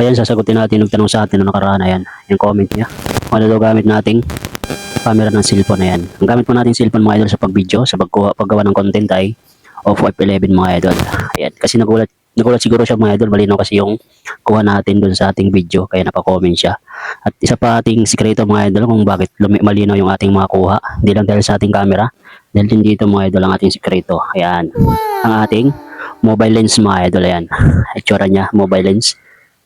Ayan, sasagutin natin yung tanong sa atin na nakaraan. Ayan, yung comment niya. Kung ano daw gamit nating camera ng cellphone. Ayan. Ang gamit po nating cellphone mga idol sa pag-video, sa paggawa ng content ay Oppo F11 mga idol. Ayan, kasi nagulat siguro siya mga idol. Malinaw kasi yung kuha natin dun sa ating video, kaya napaka-comment siya. At isa pa ating sikreto mga idol kung bakit malinaw yung ating mga kuha. Hindi lang dahil sa ating camera, dahil din dito mga idol ang ating sikreto. Ayan, ang ating mobile lens mga idol. Ayan, itsura niya, mobile lens.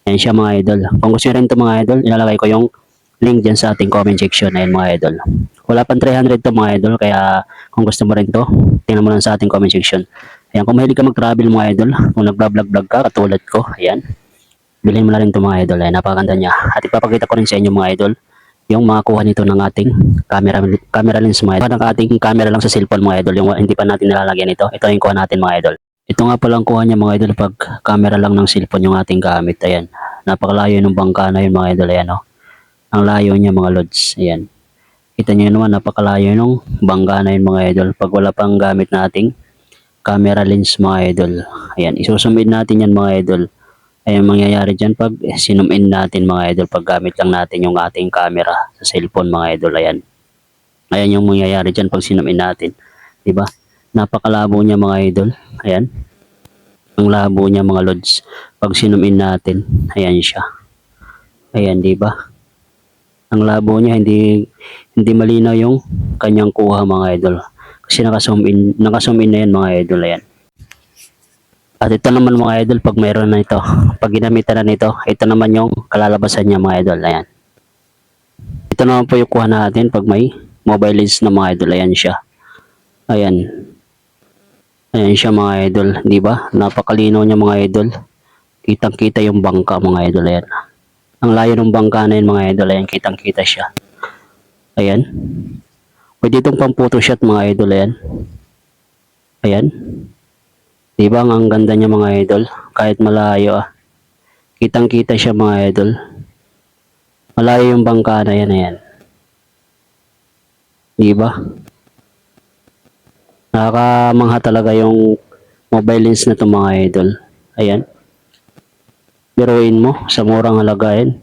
Ayan siya mga idol. Kung gusto nyo rin ito mga idol, ilalagay ko yung link dyan sa ating comment section. Ayan mga idol. Wala pang 300 to mga idol, kaya kung gusto mo rin to, tingnan mo lang sa ating comment section. Ayan, kung mahilig ka mag-travel mga idol, kung nag-vlog ka, katulad ko, ayan, bilhin mo na rin to mga idol. Ayan, napakaganda niya. At ipapakita ko rin sa inyo mga idol, yung makakuha nito ng ating camera lens mga idol. Ng ating camera lang sa cellphone mga idol, yung hindi pa natin nilalagyan ito. Ito yung kuha natin mga idol. Ito nga palang kuha niya mga idol pag camera lang ng cellphone yung ating gamit. Ayan, napakalayo ng bangka na yun mga idol. Ayan, oh. Ang layo niya mga lods. Ayan. Kita niyo naman, napakalayo ng bangka na yun mga idol. Pag wala pang gamit nating camera lens mga idol. Ayan, isusum in natin yan mga idol. Ayan, mangyayari dyan pag sinum in natin mga idol. Pag gamit lang natin yung ating camera sa cellphone mga idol. Ayan. Ayan yung mangyayari dyan pag sinum in natin. Diba? Napakalabo niya mga idol. Ayan. Ang labo niya mga lods. Pag sinum in natin, ayan siya. Ayan, diba? Ang labo niya, hindi malinaw yung kanyang kuha mga idol. Kasi naka-zoom in na yan mga idol. Ayan. At ito naman mga idol, pag mayroon na ito, pag ginamitan na nito, ito naman yung kalalabasan niya mga idol. Ayan. Ito naman po yung kuha natin pag may mobile lens na mga idol. Ayan siya. Ayan. Ayan siya mga idol, di ba? Napakalinaw niya mga idol. Kitang-kita yung bangka mga idol. Ayan. Ang layo ng bangka na yun mga idol. Ayan, kitang-kita siya. Ayan. Pwede itong pang photoshoot mga idol. Ayan. Ayan. Di ba ang ganda niya mga idol? Kahit malayo ah. Kitang-kita siya mga idol. Malayo yung bangka na yan. Ayan. Di ba? Nakakamangha talaga yung mobile lens na to mga idol. Ayan. Biruin mo sa murang halaga yan.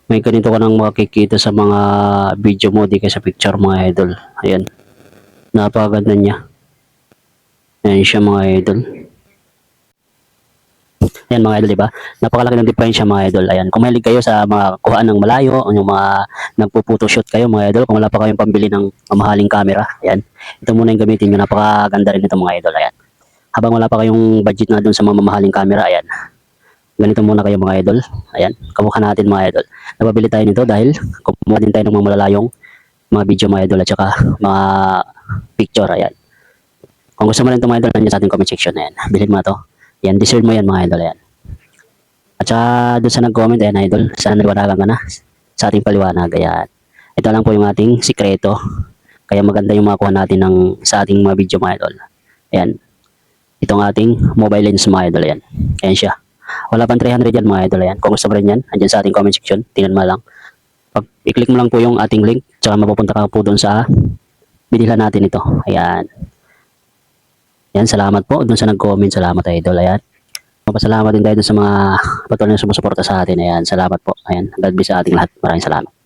May ganito ka nang makikita sa mga video mo, di ka sa picture mga idol. Ayan. Napakaganda niya. Ayan siya mga idol. Ayan mga idol, diba? Napakalaki ng diferensya mga idol. Ayan. Kung mahilig kayo sa mga kuhaan ng malayo, o yung mga nagpo-photoshoot kayo mga idol, kung wala pa kayong pambili ng mamahaling camera, ayan. Ito muna yung gamitin nyo. Napakaganda rin ito mga idol. Ayan. Habang wala pa kayong budget na dun sa mga mamahaling camera, ayan. Ganito muna kayo mga idol. Ayan. Kamukha natin mga idol. Napabili tayo nito dahil kumuha din tayo ng mga malalayong mga video mga idol at saka mga picture. Ayan. Kung gusto mo rin ito mga idol, nandiyan sa ating comment section. Ayan. Bilhin mo ito. Yan, deserve mo yan mga idol. Ayan. At saka doon sa nag-comment, ayan idol, sana naliwanagan ka na sa ating paliwanag. Ayan. Ito lang po yung ating sikreto. Kaya maganda yung makuha natin sa ating mga video mga idol. Ayan. Itong ating mobile lens mga idol. Ayan. Ayan siya. Wala pang 300 yan mga idol. Ayan. Kung gusto mo rin yan, andyan sa ating comment section. Tingnan mo lang. Pag i-click mo lang po yung ating link, tsaka mapupunta ka po doon sa binilhan natin ito. Ayan. Ayan, salamat po doon sa nag-comment. Salamat idol. Ayan. Papasalamat din tayo sa mga patuloy na sumusuporta sa atin. Ayan, salamat po. Ayan, God bless sa ating lahat. Maraming salamat.